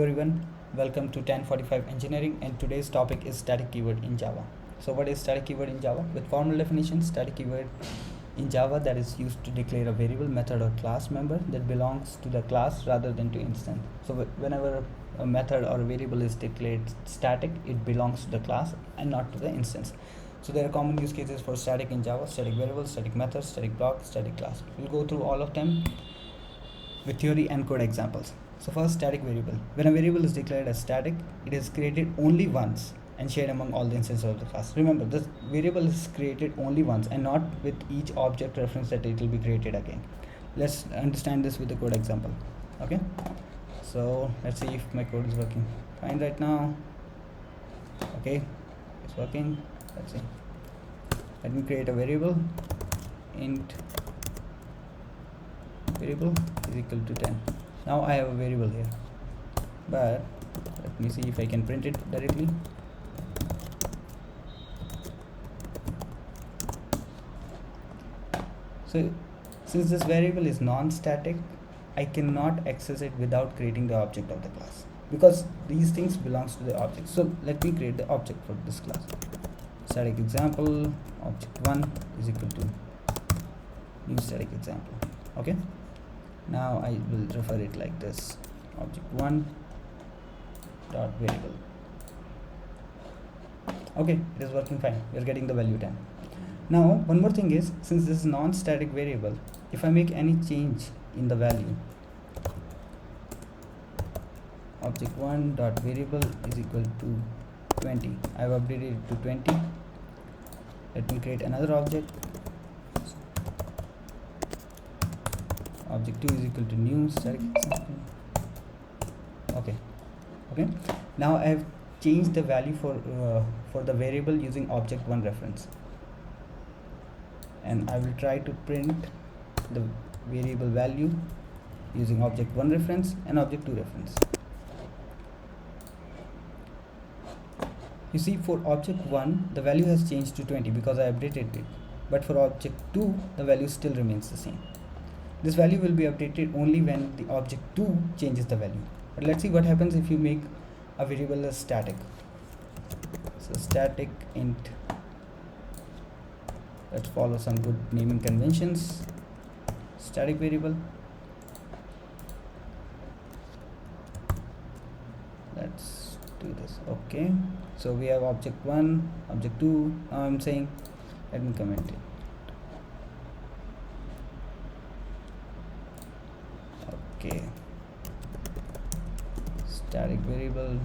Everyone, welcome to Tan45 Engineering, and today's topic is static keyword in Java. So what is static keyword in Java? With formal definition, static keyword in Java that is used to declare a variable, method or class member that belongs to the class rather than to instance. So whenever a method or a variable is declared static, it belongs to the class and not to the instance. So there are common use cases for static in Java: static variable, static method, static block, static class. We'll go through all of them with theory and code examples. So first, static variable. When a variable is declared as static, it is created only once and shared among all the instances of the class. Remember, this variable is created only once and not with each object reference that it will be created again. Let's understand this with a code example. Okay, so let's see if my code is working fine right now. Okay, it's working. Let's see. Let me create a variable. Int variable is equal to 10. Now I have a variable here, but let me see if I can print it directly. So since this variable is non-static, I cannot access it without creating the object of the class, because these things belongs to the object. So let me create the object for this class. Static example object1 is equal to new static example. Okay, now I will refer it like this: object1 dot variable. Okay, it is working fine. We are getting the value 10. Now one more thing is, since this is non-static variable, if I make any change in the value, object1 dot variable is equal to 20. I have updated it to 20. Let me create another object. Object2 is equal to new static example. Okay, now I have changed the value for the variable using object1 reference, and I will try to print the variable value using object1 reference and object2 reference. You see, for object1 the value has changed to 20 because I updated it, but for object2 the value still remains the same. This value will be updated only when the object2 changes the value. But let's see what happens if you make a variable as static. So static int, let's follow some good naming conventions. Static variable, let's do this. Okay, so we have object1, object2. Now I'm saying, let me comment it. Okay, static variable.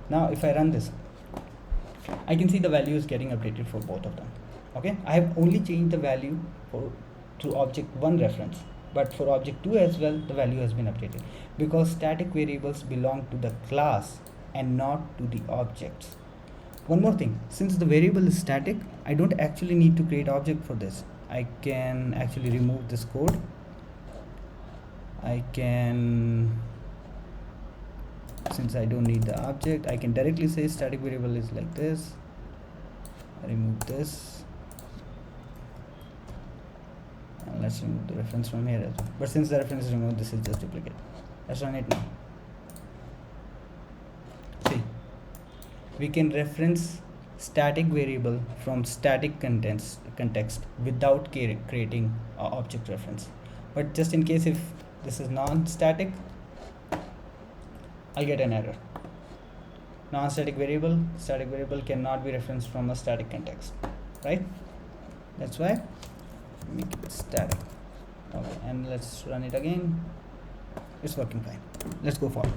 Now if I run this, I can see the value is getting updated for both of them. Okay, I have only changed the value to object1 reference, but for object2 as well the value has been updated, because static variables belong to the class and not to the objects. One more thing, since the variable is static, I don't actually need to create object for this. I can actually remove this code. I can, since I don't need the object, I can directly say static variable is like this. I remove this, and let's remove the reference from here as well. But since the reference is removed, this is just duplicate. Let's run it now. See, we can reference static variable from static context without creating an object reference. But just in case if this is non-static, I'll get an error. Non-static variable, static variable cannot be referenced from a static context, right? That's why make it static. Okay, and let's run it again. It's working fine. Let's go forward.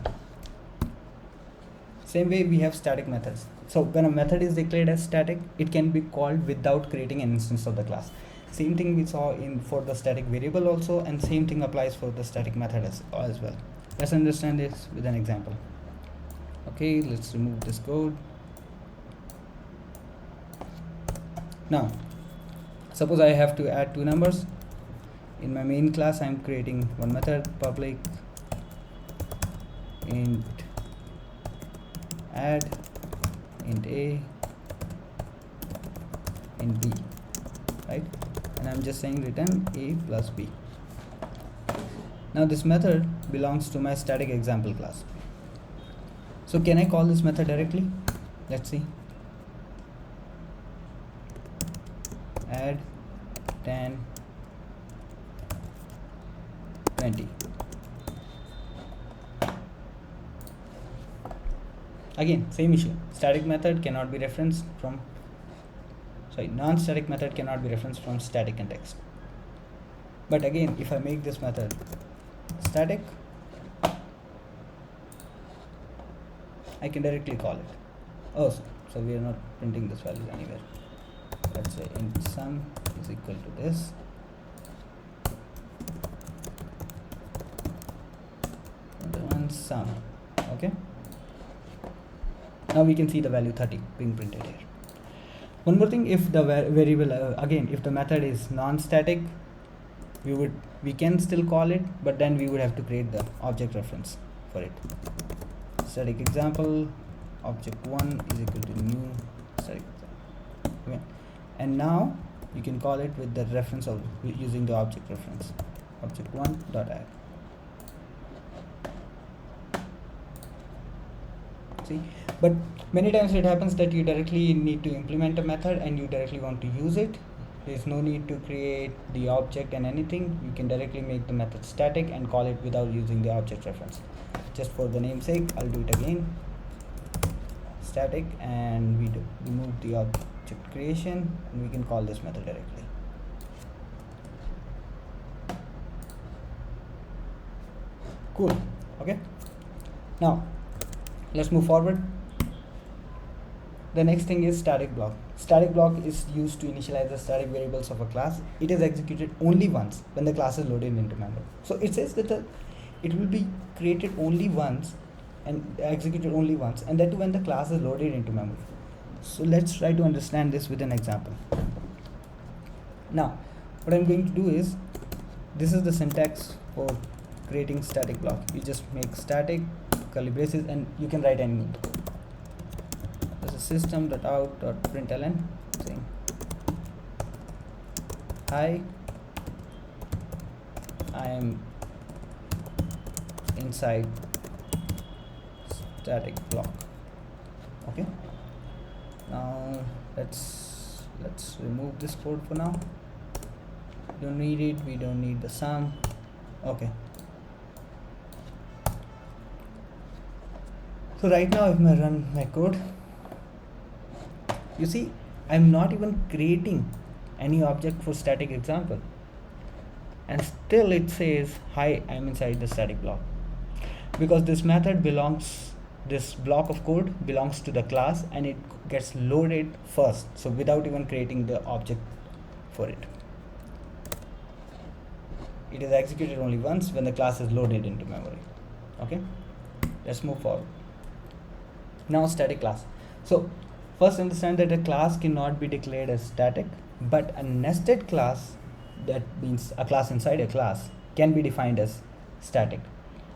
Same way we have static methods. So when a method is declared as static, it can be called without creating an instance of the class. Same thing we saw for the static variable also, and same thing applies for the static method as well. Let's understand this with an example. Okay, let's remove this code. Now suppose I have to add two numbers. In my main class I'm creating one method, public int add, int a, int b, right? And I'm just saying return a plus b. Now this method belongs to my static example class. So can I call this method directly? Let's see. Add 10 20. Again, same issue. Static method cannot be referenced from non-static method cannot be referenced from static context. But again, if I make this method static, I can directly call it. Oh, so we are not printing this value anywhere. Let's say int sum is equal to this. And sum. Okay. Now we can see the value 30 being printed here. One more thing, if the variable again, if the method is non-static, we can still call it, but then we would have to create the object reference for it. Static example object 1 is equal to new static example. Okay. And now you can call it with the reference of using the object reference object 1 dot add. See, but many times it happens that you directly need to implement a method and you directly want to use it. There's no need to create the object and anything. You can directly make the method static and call it without using the object reference. Just for the namesake, I'll do it again. Static, and we remove the object creation, and we can call this method directly. Cool. Okay. Now let's move forward. The next thing is static block. Static block is used to initialize the static variables of a class. It is executed only once when the class is loaded into memory. So it says that it will be created only once and executed only once, and that too when the class is loaded into memory. So let's try to understand this with an example. Now what I'm going to do is, this is the syntax for creating static block. You just make static curly braces and you can write any code. There's a system.out.println saying hi, I am inside static block. Okay, now let's remove this code for now. Don't need it, we don't need the sum. Okay, so right now if I run my code, you see I'm not even creating any object for static example, and still it says hi, I'm inside the static block, because this method belongs, this block of code belongs to the class and it gets loaded first, so without even creating the object for it. It is executed only once when the class is loaded into memory. Okay, let's move forward. Now static class. So first understand that a class cannot be declared as static, but a nested class, that means a class inside a class, can be defined as static.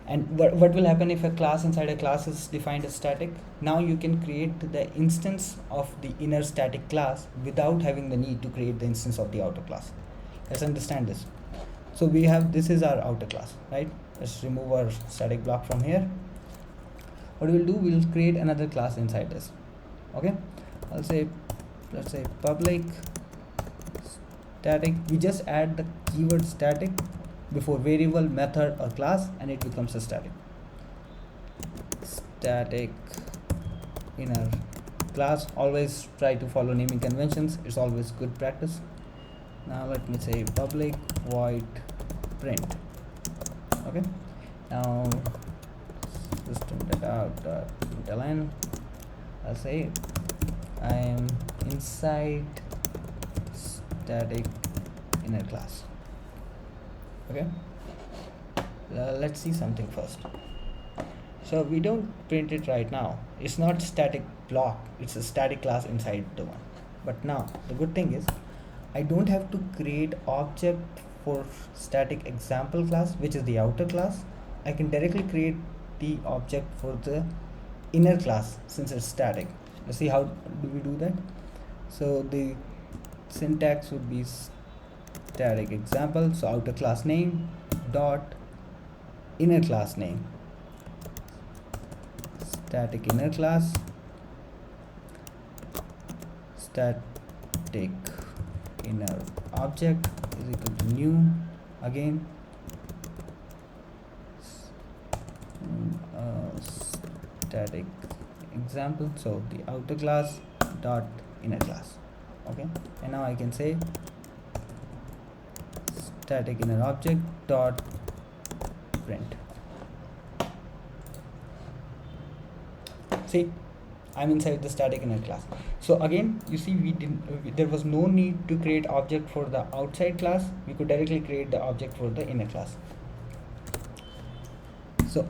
And what will happen if a class inside a class is defined as static? Now you can create the instance of the inner static class without having the need to create the instance of the outer class. Let's understand this. So we have, this is our outer class, right? Let's remove our static block from here. What we'll do, we'll create another class inside this. Okay, let's say public static. We just add the keyword static before variable, method or class, and it becomes a static inner class. Always try to follow naming conventions, it's always good practice. Now let me say public void print. Okay, now system.out.println, I'll say I am inside static inner class. Okay, let's see something first. So we don't print it right now, it's not static block, it's a static class inside the one. But now the good thing is I don't have to create object for static example class, which is the outer class. I can directly create the object for the inner class since it's static. Let's see how do we do that. So the syntax would be static example, so outer class name dot inner class name, static inner class, static inner object is equal to new, again static example, so the outer class dot inner class. Okay, and now I can say static inner object dot print. See, I'm inside the static inner class. So again, you see, there was no need to create object for the outside class. We could directly create the object for the inner class. So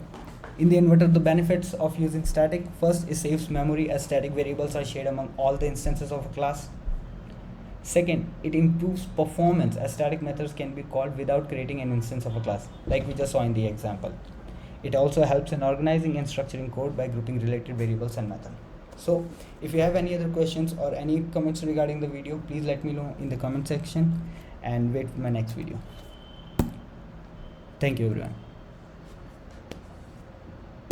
in the end, what are the benefits of using static? First, it saves memory as static variables are shared among all the instances of a class. Second, it improves performance as static methods can be called without creating an instance of a class, like we just saw in the example. It also helps in organizing and structuring code by grouping related variables and methods. So if you have any other questions or any comments regarding the video, please let me know in the comment section and wait for my next video. Thank you everyone.